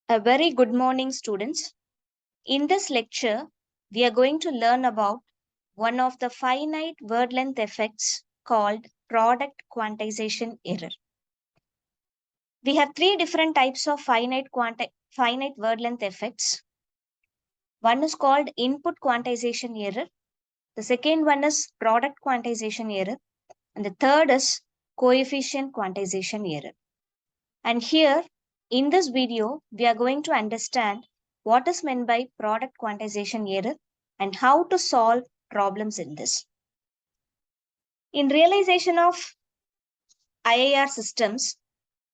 A very good morning, students. In this lecture, we are going to learn about one of the finite word length effects called product quantization error. We have three different types of finite word length effects. One is called input quantization error. The second one is product quantization error. And the third is coefficient quantization error. And here in this video, we are going to understand what is meant by product quantization error and how to solve problems in this. In realization of IIR systems,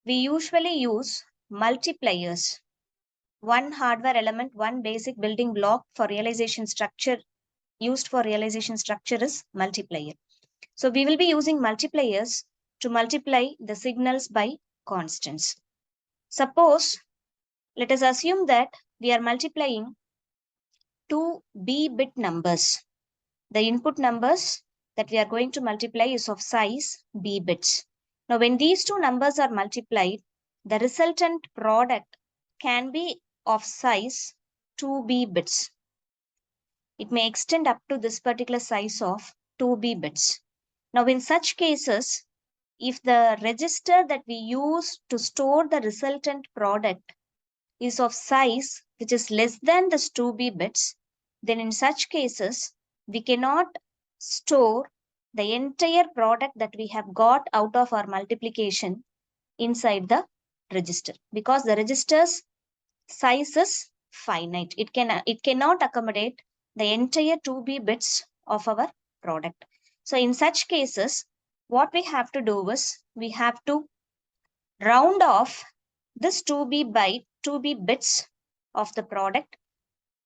we usually use multipliers. One hardware element, one basic building block for realization structure used for realization structure is multiplier. So we will be using multipliers to multiply the signals by constants. Suppose, let us assume that we are multiplying two b-bit numbers. The input numbers that we are going to multiply is of size b bits. Now, when these two numbers are multiplied, the resultant product can be of size 2b bits. It may extend up to this particular size of 2b bits. Now, in such cases, if the register that we use to store the resultant product is of size which is less than this 2b bits, then in such cases, we cannot store the entire product that we have got out of our multiplication inside the register, because the register's size is finite. It cannot accommodate the entire 2b bits of our product. So in such cases, what we have to do is we have to round off this 2b bits of the product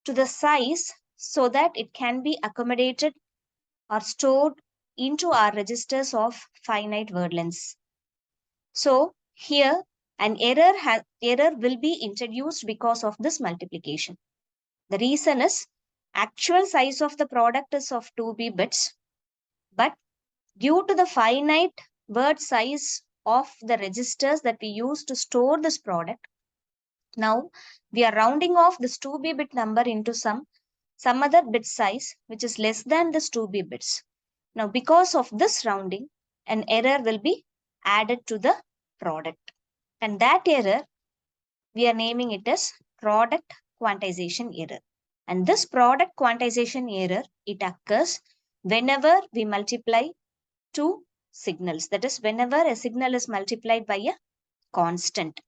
to the size so that it can be accommodated or stored into our registers of finite word lengths. So here an error will be introduced because of this multiplication. The reason is actual size of the product is of 2b bits, but due to the finite word size of the registers that we use to store this product, now we are rounding off this 2b bit number into some other bit size which is less than this 2b bits. Now, because of this rounding, an error will be added to the product. And that error, we are naming it as product quantization error. And this product quantization error, it occurs whenever we multiply two signals. That is, whenever a signal is multiplied by a constant.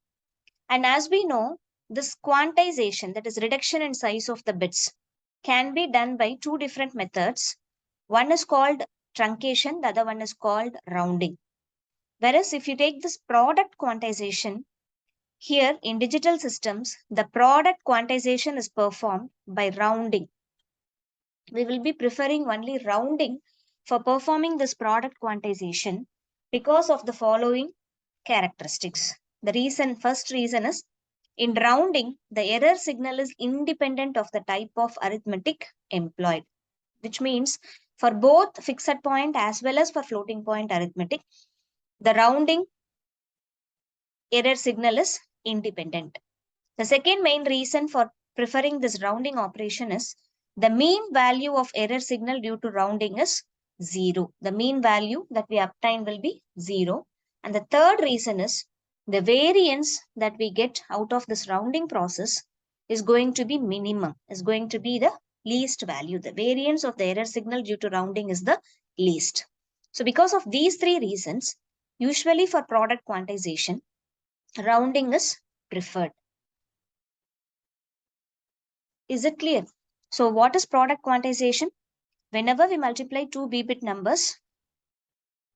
And as we know, this quantization, that is reduction in size of the bits, can be done by two different methods. One is called truncation, the other one is called rounding. Whereas if you take this product quantization, here in digital systems, the product quantization is performed by rounding. We will be preferring only rounding for performing this product quantization because of the following characteristics. The first reason is, in rounding, the error signal is independent of the type of arithmetic employed, which means for both fixed point as well as for floating point arithmetic, the rounding error signal is independent. The second main reason for preferring this rounding operation is the mean value of error signal due to rounding is 0. The mean value that we obtain will be 0. And the third reason is the variance that we get out of this rounding process is going to be minimum, is going to be the least value. The variance of the error signal due to rounding is the least. So because of these three reasons, usually for product quantization, rounding is preferred. Is it clear? So what is product quantization? Whenever we multiply two b-bit numbers,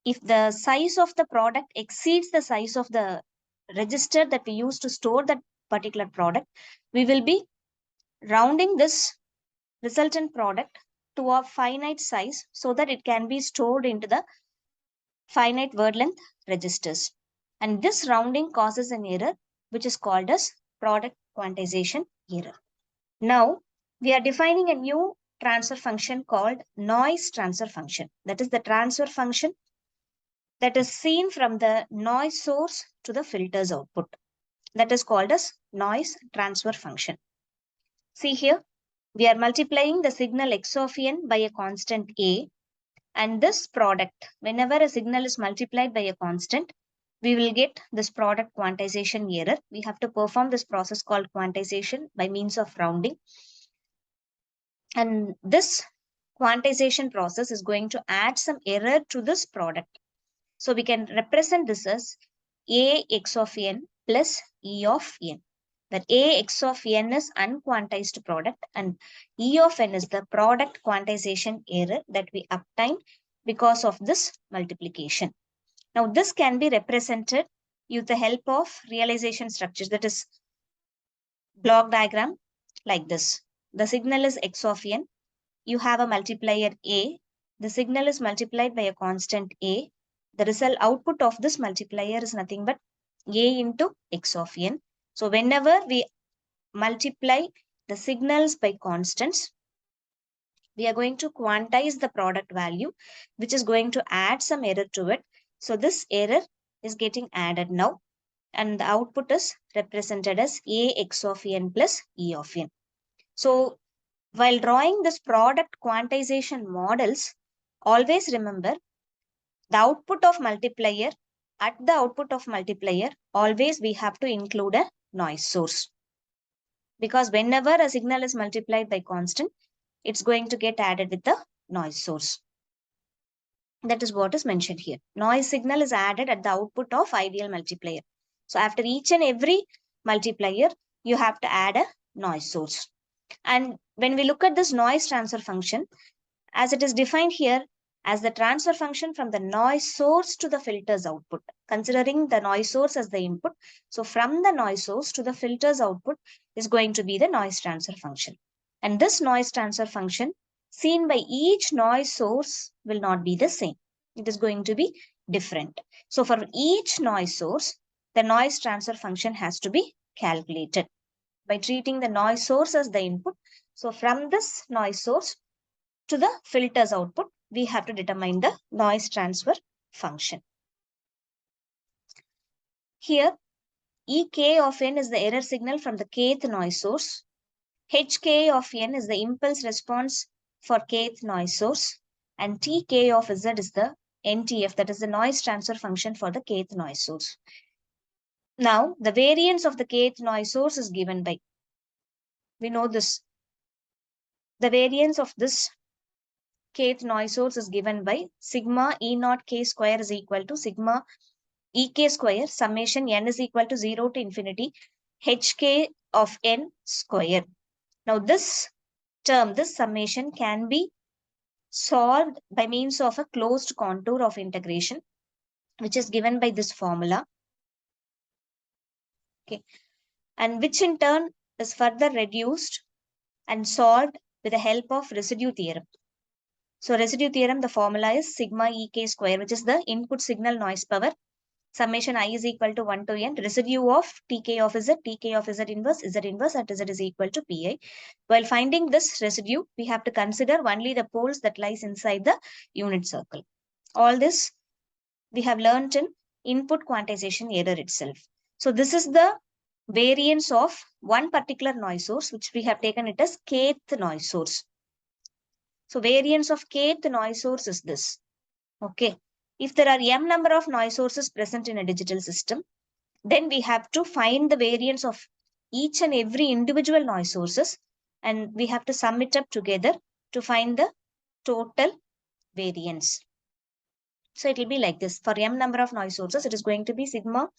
if the size of the product exceeds the size of the register that we use to store that particular product, we will be rounding this resultant product to a finite size so that it can be stored into the finite word length registers. And this rounding causes an error which is called as product quantization error. Now, we are defining a new transfer function called noise transfer function. That is the transfer function that is seen from the noise source to the filter's output. that is called as noise transfer function. See here, we are multiplying the signal x of n by a constant a, and this product, whenever a signal is multiplied by a constant, we will get this product quantization error. We have to perform this process called quantization by means of rounding. And this quantization process is going to add some error to this product. So we can represent this as a x of n plus e of n. That a x of n is unquantized product and e of n is the product quantization error that we obtained because of this multiplication. Now this can be represented with the help of realization structures, that is block diagram like this. The signal is x of n. You have a multiplier a. The signal is multiplied by a constant a. The result output of this multiplier is nothing but a into x of n. So whenever we multiply the signals by constants, we are going to quantize the product value, which is going to add some error to it. So this error is getting added now, and the output is represented as a x of n plus e of n. So while drawing this product quantization models, always remember the output of multiplier. At the output of multiplier, always we have to include a noise source. Because whenever a signal is multiplied by constant, it's going to get added with the noise source. That is what is mentioned here. Noise signal is added at the output of ideal multiplier. So after each and every multiplier, you have to add a noise source. And when we look at this noise transfer function, as it is defined here as the transfer function from the noise source to the filter's output, considering the noise source as the input. So from the noise source to the filter's output is going to be the noise transfer function. And this noise transfer function seen by each noise source will not be the same. It is going to be different. So for each noise source, the noise transfer function has to be calculated by treating the noise source as the input. So from this noise source to the filter's output, we have to determine the noise transfer function. Here, Ek of n is the error signal from the kth noise source. Hk of n is the impulse response for kth noise source. And Tk of z is the NTF, that is the noise transfer function for the kth noise source. Now, the variance of the kth noise source is given by, we know this, the variance of this kth noise source is given by sigma E naught k square is equal to sigma Ek square summation n is equal to 0 to infinity Hk of n square. Now this term, this summation can be solved by means of a closed contour of integration, which is given by this formula. Okay. And which in turn is further reduced and solved with the help of residue theorem. So residue theorem, the formula is sigma Ek square, which is the input signal noise power. Summation I is equal to 1 to n. Residue of Tk of z inverse at z is equal to Pi. While finding this residue, we have to consider only the poles that lies inside the unit circle. All this we have learned in input quantization error itself. So this is the variance of one particular noise source, which we have taken it as kth noise source. So variance of kth noise source is this. Okay. If there are m number of noise sources present in a digital system, then we have to find the variance of each and every individual noise sources, and we have to sum it up together to find the total variance. So it will be like this. For m number of noise sources, it is going to be sigma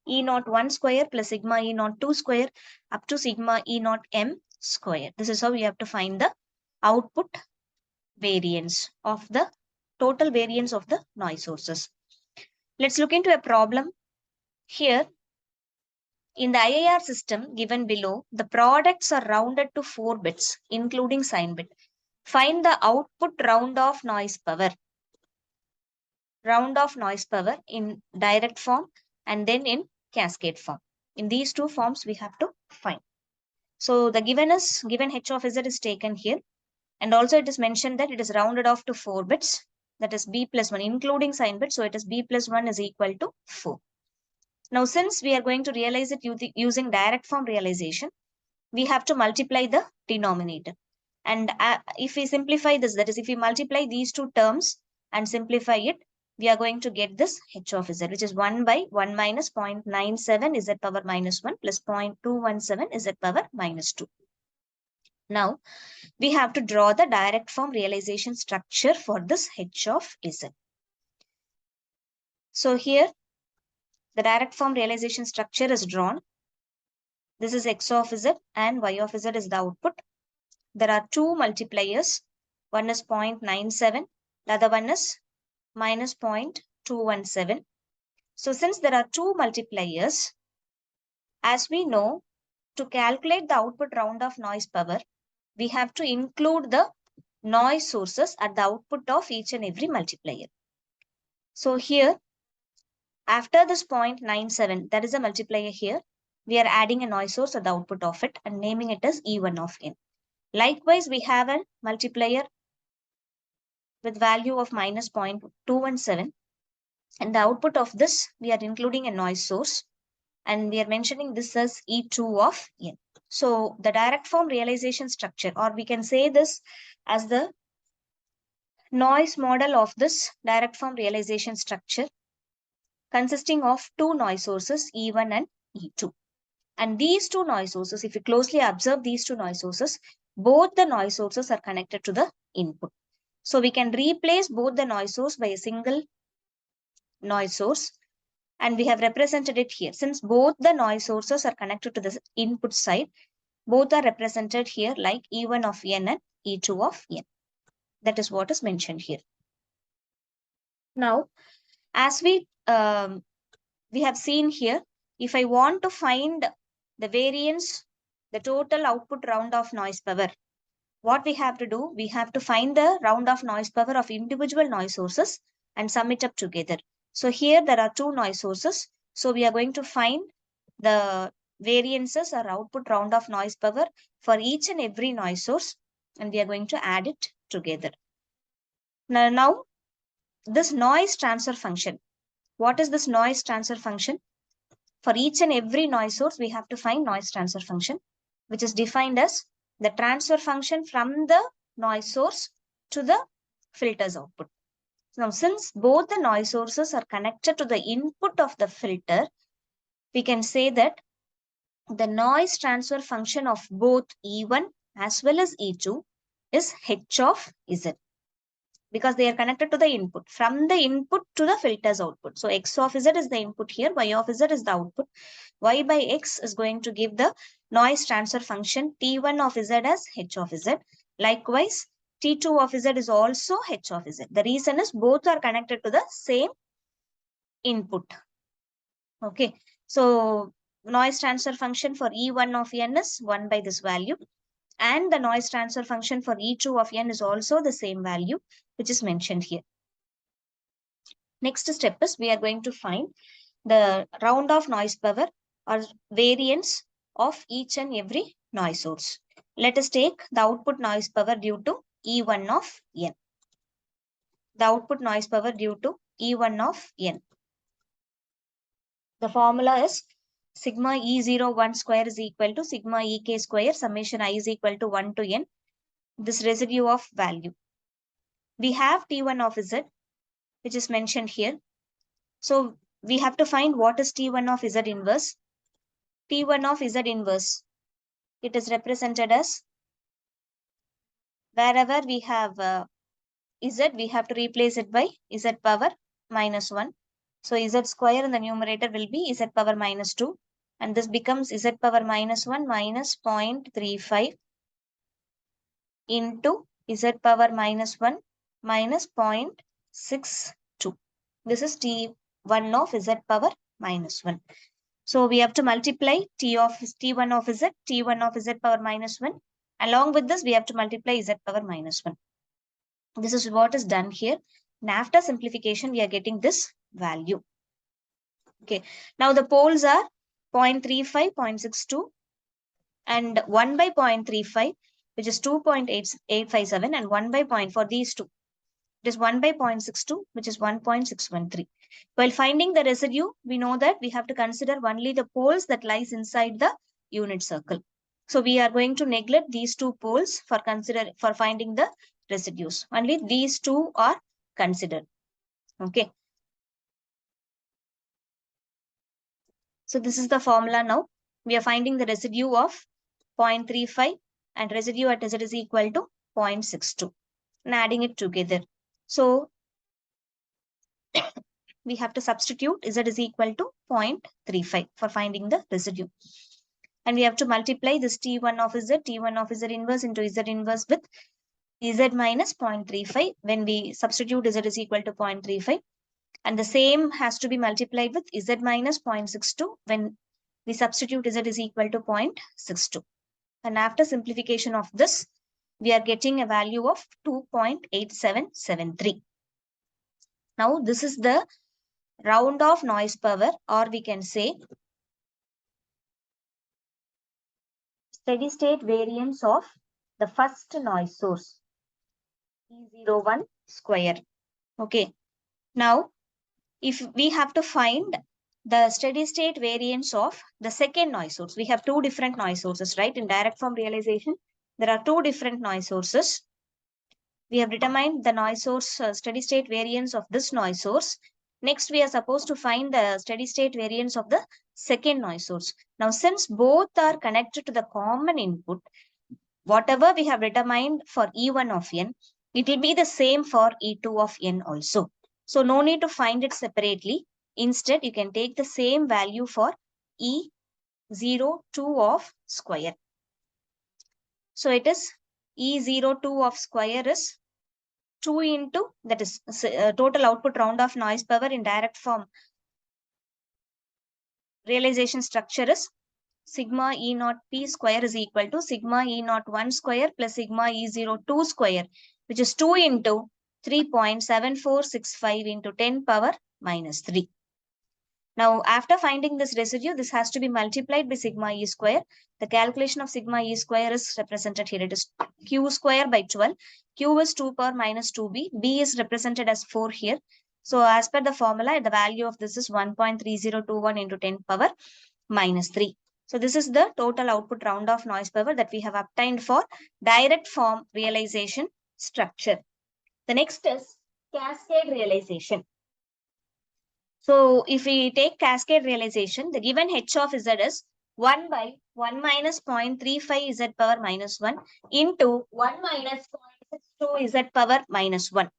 E naught 1 square plus sigma E naught 2 square up to sigma E naught m square. This is how we have to find the output variance of the total variance of the noise sources. Let's look into a problem. Here, in the IIR system given below, the products are rounded to 4 bits, including sign bit. Find the output round off noise power. Round off noise power in direct form and then in cascade form. In these two forms, we have to find. So the given h of z is taken here. And also it is mentioned that it is rounded off to 4 bits. That is b plus 1, including sign bit. So it is b plus 1 is equal to 4. Now, since we are going to realize it using direct form realization, we have to multiply the denominator. And if we simplify this, that is, if we multiply these two terms and simplify it, we are going to get this h of z, which is 1 by 1 minus 0.97 z power minus 1 plus 0.217 z power minus 2. Now, we have to draw the direct form realization structure for this h of z. So here, the direct form realization structure is drawn. This is x of z and y of z is the output. There are two multipliers. One is 0.97, the other one is minus 0.217. So since there are two multipliers, as we know, to calculate the output round of noise power, we have to include the noise sources at the output of each and every multiplier. So here, after this 0.97, that is a multiplier here, we are adding a noise source at the output of it and naming it as E1 of n. Likewise, we have a multiplier with value of minus 0.217. And the output of this, we are including a noise source. And we are mentioning this as E2 of n. So the direct form realization structure, or we can say this as the noise model of this direct form realization structure, consisting of two noise sources, E1 and E2. And these two noise sources, if you closely observe these two noise sources, both the noise sources are connected to the input. So we can replace both the noise source by a single noise source. And we have represented it here. Since both the noise sources are connected to the input side, both are represented here like E1 of n and E2 of n. That is what is mentioned here. Now, as we have seen here, if I want to find the variance, the total output round of noise power, what we have to do, we have to find the round of noise power of individual noise sources and sum it up together. So here there are two noise sources. So we are going to find the variances or output round of noise power for each and every noise source, and we are going to add it together. Now this noise transfer function. What is this noise transfer function? For each and every noise source, we have to find noise transfer function, which is defined as the transfer function from the noise source to the filter's output. Now, since both the noise sources are connected to the input of the filter, we can say that the noise transfer function of both E1 as well as E2 is h of z, because they are connected to the input, from the input to the filter's output. So x of z is the input here, y of z is the output. Y by x is going to give the noise transfer function T1 of z as h of z. Likewise, T2 of z is also h of z. The reason is both are connected to the same input. Okay, so noise transfer function for E1 of n is 1 by this value. And the noise transfer function for E2 of n is also the same value, which is mentioned here. Next step is we are going to find the round of noise power or variance of each and every noise source. Let us take the output noise power due to E1 of n. The output noise power due to E1 of n. The formula is sigma E01 square is equal to sigma Ek square summation I is equal to 1 to n. This residue of value. We have T1 of z, which is mentioned here. So we have to find what is T1 of z inverse. T1 of z inverse, it is represented as wherever we have z, we have to replace it by z power minus 1. So z square in the numerator will be z power minus 2. And this becomes z power minus 1 minus 0.35 into z power minus 1 minus 0.62. This is T1 of z power minus 1. So we have to multiply T1 of z, T1 of z power minus 1. Along with this, we have to multiply z power minus 1. This is what is done here. And after simplification, we are getting this value. Okay. Now the poles are 0.35, 0.62 and 1 by 0.35, which is 2.857 and 1 by 0.4, these two. It is 1 by 0.62, which is 1.613. While finding the residue, we know that we have to consider only the poles that lies inside the unit circle. So we are going to neglect these two poles for finding the residues. Only these two are considered. Okay. So this is the formula now. We are finding the residue of 0.35 and residue at Z is equal to 0.62 and adding it together. So we have to substitute Z is equal to 0.35 for finding the residue. And we have to multiply this T1 of Z inverse into Z inverse with Z minus 0.35 when we substitute Z is equal to 0.35. And the same has to be multiplied with Z minus 0.62 when we substitute Z is equal to 0.62. And after simplification of this, we are getting a value of 2.8773. Now, this is the round off noise power, or we can say steady state variance of the first noise source, E01 square. Okay. Now, if we have to find the steady state variance of the second noise source, we have two different noise sources, right? In direct form realization, there are two different noise sources. We have determined the noise source steady state variance of this noise source. Next, we are supposed to find the steady state variance of the second noise source. Now, since both are connected to the common input, whatever we have determined for E1 of n, it will be the same for E2 of n also. So no need to find it separately. Instead, you can take the same value for E02 of square. So it is E02 of square is 2 into, that is total output round of noise power in direct form realization structure is sigma E naught P square is equal to sigma E naught 1 square plus sigma E02 square, which is 2 into 3.7465 into 10 power minus 3. Now, after finding this residue, this has to be multiplied by sigma E square. The calculation of sigma E square is represented here. It is Q square by 12. Q is 2 power minus 2B. B is represented as 4 here. So, as per the formula, the value of this is 1.3021 into 10 power minus 3. So, this is the total output round of noise power that we have obtained for direct form realization structure. The next is cascade realization. So, if we take cascade realization, the given H of Z is 1 by 1 minus 0.35 Z power minus 1 into 1 minus 0.62 Z power minus 1.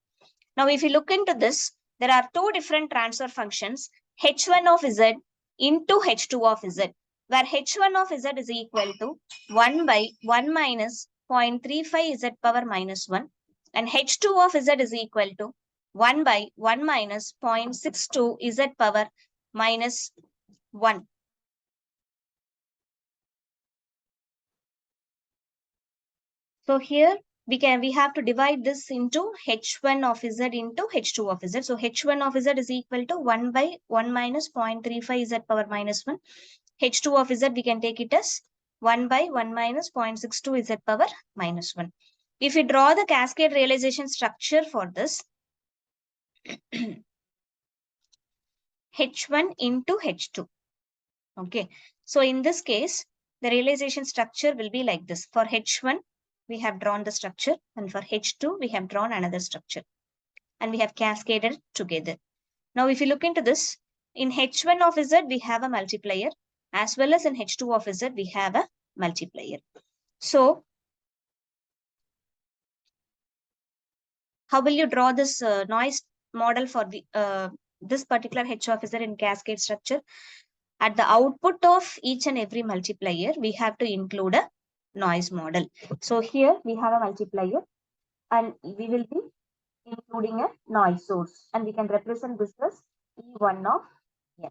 Now, if you look into this, there are two different transfer functions, H1 of Z into H2 of Z, where H1 of Z is equal to 1 by 1 minus 0.35 Z power minus 1 and H2 of Z is equal to 1 by 1 minus 0.62 Z power minus 1. So here we have to divide this into H1 of Z into H2 of Z. So H1 of Z is equal to 1 by 1 minus 0.35 Z power minus 1. H2 of Z we can take it as 1 by 1 minus 0.62 Z power minus 1. If we draw the cascade realization structure for this, H1 into H2. Okay. So in this case, the realization structure will be like this. For H1, we have drawn the structure, and for H2, we have drawn another structure, and we have cascaded together. Now, if you look into this, in H1 of Z, we have a multiplier, as well as in H2 of Z, we have a multiplier. So, how will you draw this noise model for the this particular H of Z in cascade structure? At the output of each and every multiplier, we have to include a noise model. So here we have a multiplier and we will be including a noise source, and we can represent this as E1 of n.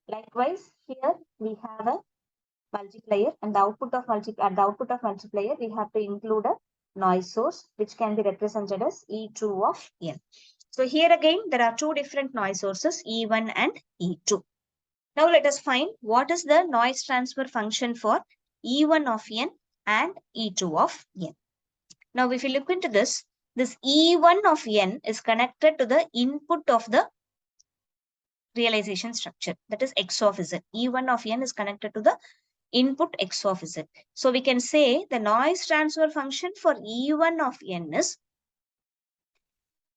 Likewise, here we have a multiplier, and the output of multiplier we have to include a noise source, which can be represented as E2 of n. So here again there are two different noise sources, E1 and E2. Now let us find what is the noise transfer function for E1 of n and E2 of n. Now if you look into this, This E1 of n is connected to the input of the realization structure, that is x of z. E1 of n is connected to the input x of z. So we can say the noise transfer function for E1 of n is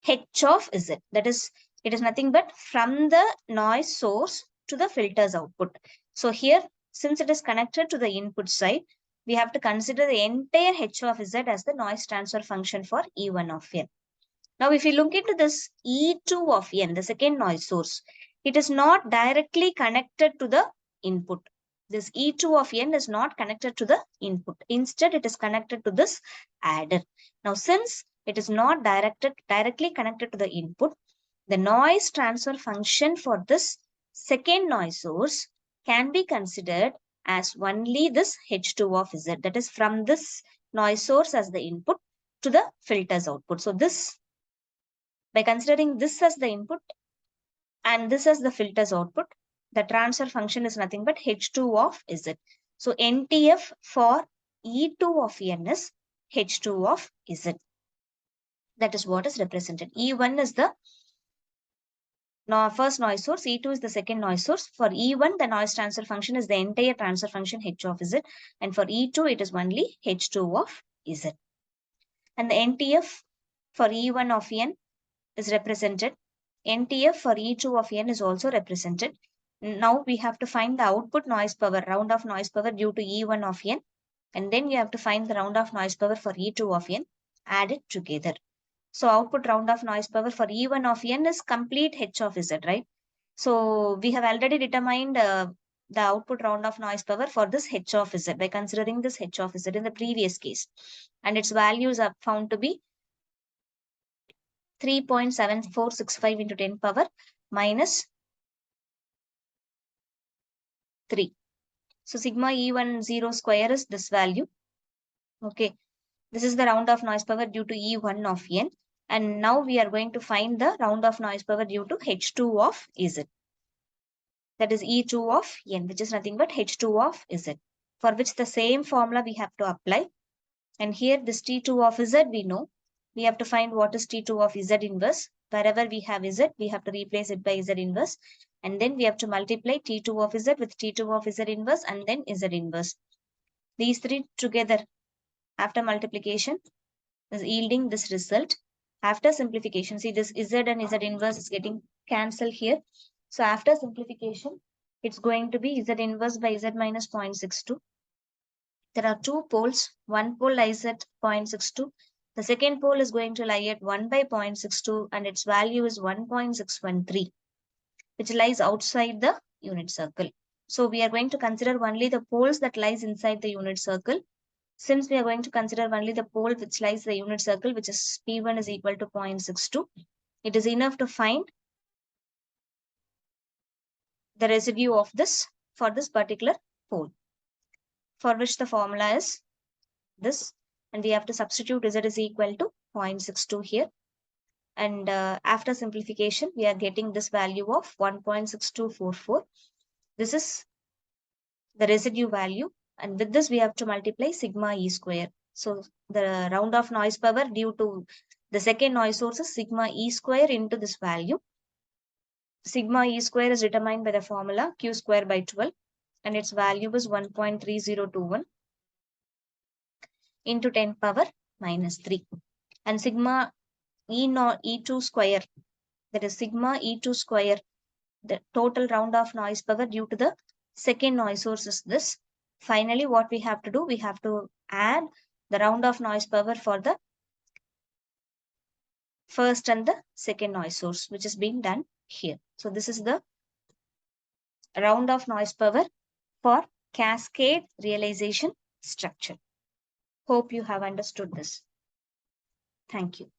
h of z. That is, it is nothing but from the noise source to the filter's output. So here, since it is connected to the input side, we have to consider the entire h of z as the noise transfer function for E1 of n. Now, if you look into this E2 of n, the second noise source, it is not directly connected to the input. This E2 of n is not connected to the input. Instead, it is connected to this adder. Now, since it is not directly connected to the input, the noise transfer function for this second noise source can be considered as only this H2 of Z. That is from this noise source as the input to the filter's output. So this, by considering this as the input and this as the filter's output, the transfer function is nothing but H2 of Z. So NTF for E2 of N is H2 of Z. That is what is represented. E1 is the first noise source, E2 is the second noise source. For E1, the noise transfer function is the entire transfer function H of Z. And for E2, it is only H2 of Z. And the NTF for E1 of N is represented. NTF for E2 of N is also represented. Now we have to find the output noise power, round off noise power due to E1 of N. And then you have to find the round off noise power for E2 of N. Add it together. So output round off noise power for E1 of N is complete H of Z, right? So we have already determined the output round off noise power for this H of Z by considering this H of Z in the previous case. And its values are found to be 3.7465 into 10 power minus 3. So sigma E1 0 square is this value. Okay. This is the round off noise power due to E1 of N. And now we are going to find the round off noise power due to H2 of Z. That is E2 of N, which is nothing but H2 of Z, for which the same formula we have to apply. And here this T2 of Z we know. We have to find what is T2 of Z inverse. Wherever we have Z, we have to replace it by Z inverse. And then we have to multiply T2 of Z with T2 of Z inverse and then Z inverse. These three together after multiplication is yielding this result. After simplification, see this Z and Z inverse is getting cancelled here. So after simplification, it's going to be Z inverse by Z minus 0.62. There are two poles. One pole lies at 0.62. The second pole is going to lie at 1 by 0.62 and its value is 1.613, which lies outside the unit circle. So we are going to consider only the poles that lies inside the unit circle. Since we are going to consider only the pole which lies the unit circle, which is P1 is equal to 0.62, it is enough to find the residue of this for this particular pole, for which the formula is this. And we have to substitute Z is equal to 0.62 here. And after simplification, we are getting this value of 1.6244. This is the residue value. And with this, we have to multiply sigma E square. So the round off noise power due to the second noise source is sigma E square into this value. Sigma E square is determined by the formula Q square by 12. And its value is 1.3021 into 10 power minus 3. And sigma E2 square, that is sigma E2 square, the total round off noise power due to the second noise source is this. Finally, what we have to do, we have to add the round off noise power for the first and the second noise source, which is being done here. So this is the round off noise power for cascade realization structure. Hope you have understood this. Thank you.